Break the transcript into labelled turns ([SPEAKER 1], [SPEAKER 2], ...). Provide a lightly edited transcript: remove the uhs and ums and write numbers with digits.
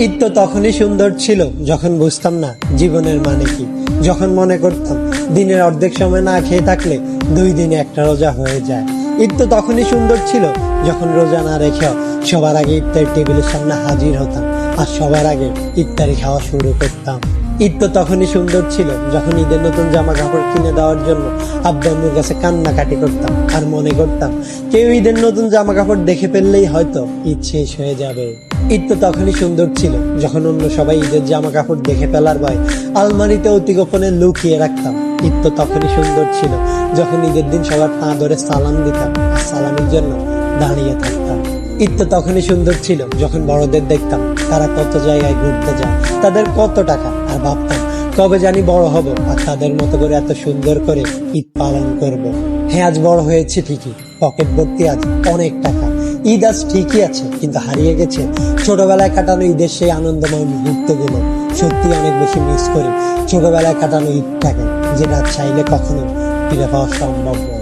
[SPEAKER 1] ঈদ তো তখনই সুন্দর ছিল যখন বুঝতাম না জীবনের মানে কি, যখন মনে করতাম দিনের অর্ধেক সময় না খেয়ে থাকলে 2 দিনে একটা রোজা হয়ে যায়। ঈদ তো তখনই সুন্দর ছিল যখন রোজা না রেখেও সবার আগে ইফতার টেবিলের সামনে হাজির হতাম আর সবার আগে ইফতারি খাওয়া শুরু করতাম। ঈদ তো তখনই সুন্দর ছিল যখন ঈদের নতুন জামা কাপড় কিনে দেওয়ার জন্য আব্বু আম্মুর কাছে কান্নাকাটি করতাম আর মনে করতাম কেউ ঈদের নতুন জামা কাপড় দেখে ফেললেই হয়তো ঈদ শেষ হয়ে যাবে। ঈদ তো তখনই সুন্দর ছিল যখন অন্য সবাই ঈদের জামা কাপড় দেখে ফেলার ভয় আলমারিতে অতি গোপনে লুকিয়ে রাখতাম। ঈদ তো তখনই সুন্দর ছিল যখন ঈদের দিন সবার পা ধরে সালাম দিতাম আর সালামের জন্য দাঁড়িয়ে থাকতাম। ঈদ তো তখনই সুন্দর ছিল যখন বড়দের দেখতাম তারা কত জায়গায় ঘুরতে যায়, তাদের কত টাকা, আর ভাবতাম কবে জানি বড় হব আর তাদের মতো করে এত সুন্দর করে ঈদ পালন করব। হ্যাঁ, আজ বড় হয়েছে ঠিকই, পকেট ভর্তি আজ অনেক টাকা। ঈদ আজ ঠিকই আছে, কিন্তু হারিয়ে গেছে ছোটবেলায় কাটানো ঈদের সেই আনন্দময় মুহূর্তগুলো। সত্যি অনেক বেশি মিস করি ছোটবেলায় কাটানো ঈদটাকে, যেটা চাইলে কখনো ফিরে পাওয়া সম্ভব নয়।